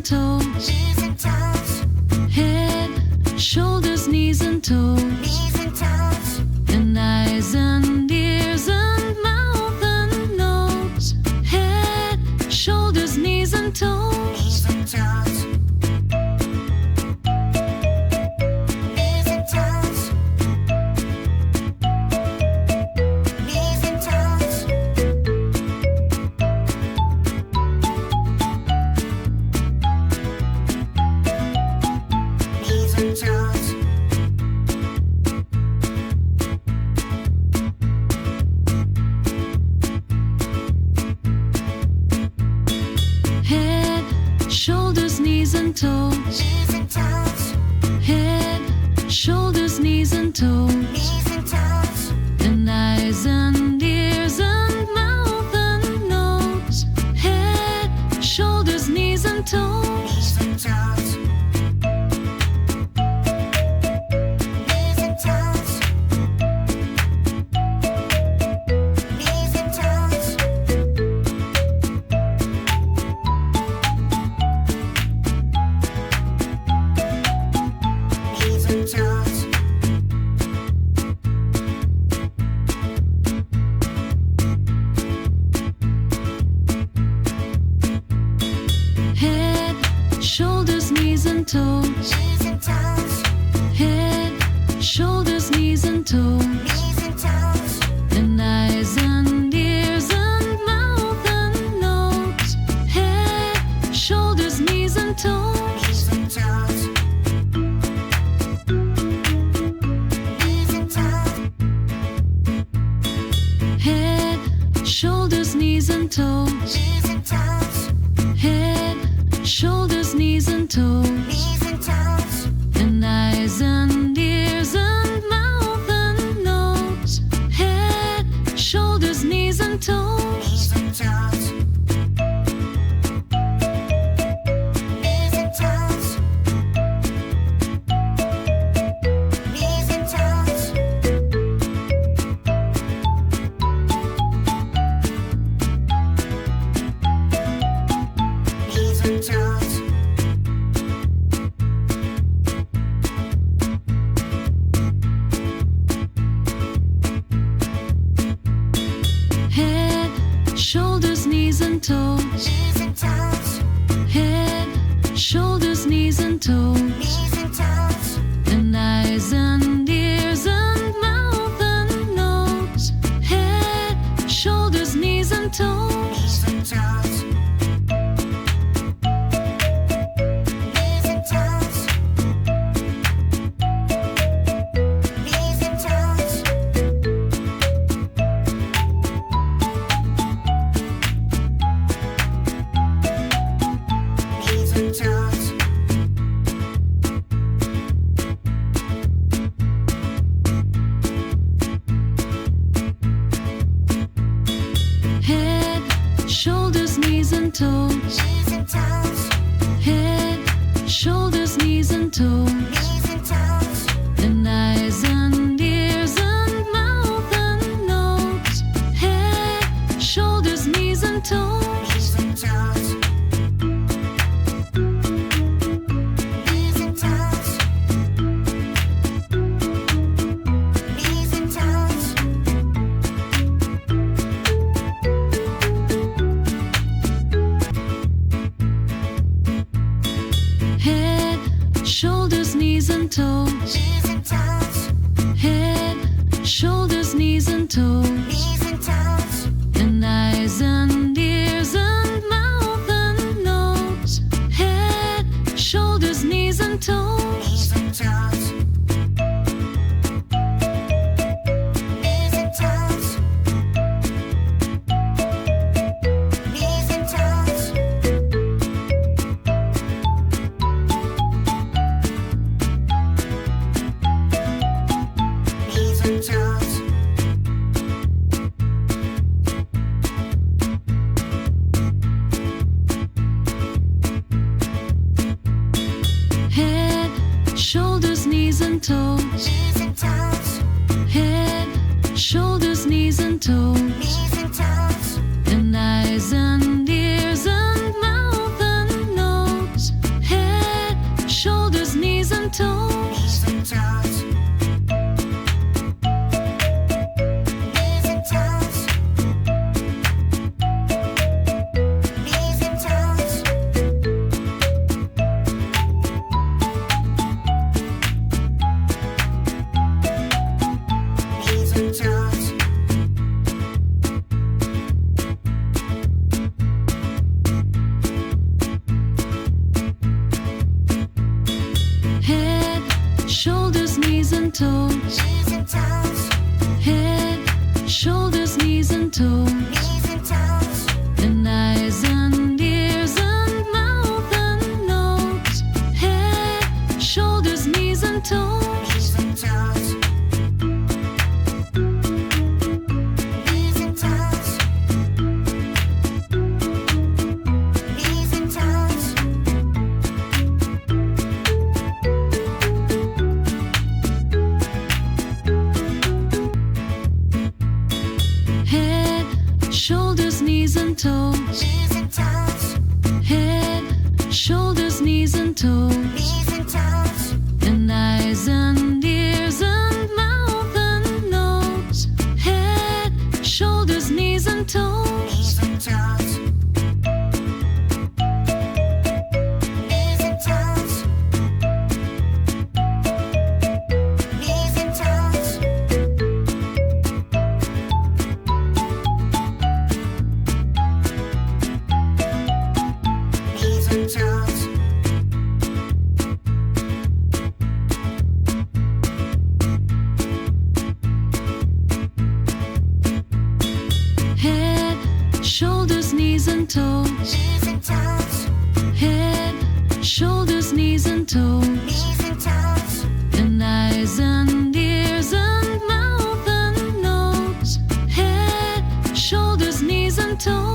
toes. Head, shoulders, knees and toes. And eyes and ears and mouth and nose. Head, shoulders, knees and toes. Head, shoulders, knees and toes. Head, shoulders, knees and toes. And eyes and ears and mouth and nose. Head, shoulders, knees and toes. Head, shoulders, knees and toes. Head, shoulders, knees and toes. And eyes and ears and mouth and nose. Head, shoulders, knees and toes. Head, shoulders, knees and toes. Head, shoulders, knees and toes. And eyes and ears and mouth and nose. Head, shoulders, knees and toes. Head, shoulders, knees and toes. Head, shoulders, knees and toes. And eyes and ears and mouth and nose. Head, shoulders, knees and toes. Head, shoulders, knees and toes. Head, shoulders, knees and toes. And eyes and ears and mouth and nose. Head, shoulders, knees and toes. Head, shoulders, knees and toes. Head, shoulders, knees and toes. And eyes and ears and mouth and nose. Head, shoulders, knees and toes. Head, shoulders, knees and toes. Head, shoulders, knees and toes. And eyes and ears and mouth and nose. toes. Head, shoulders, knees and toes. And eyes and ears and mouth and nose. Head, shoulders, knees and toes. Head, shoulders, knees and toes. Head, shoulders, knees and toes. And eyes and ears and mouth and nose. Head, shoulders, knees and toes. Head, shoulders, knees and toes. Head, shoulders, knees and toes. And eyes and ears and mouth and nose. Head, shoulders, knees and toes.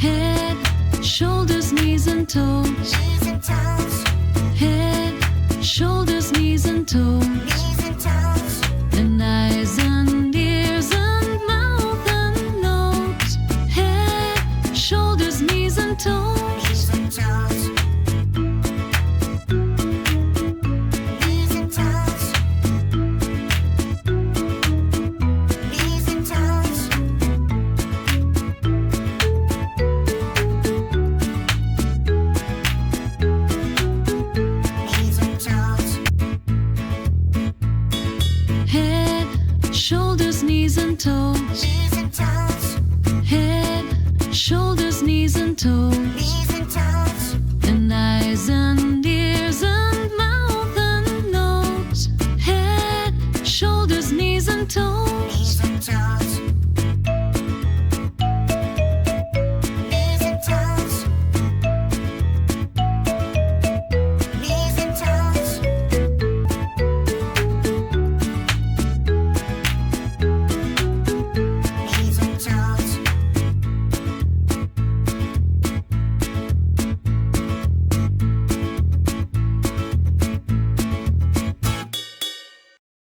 Head, shoulders, knees and toes. Head, shoulders, knees and toes. And eyes and ears and mouth and nose. Head, shoulders, knees and toes. Head, shoulders, knees and toes. Head, shoulders, knees and toes.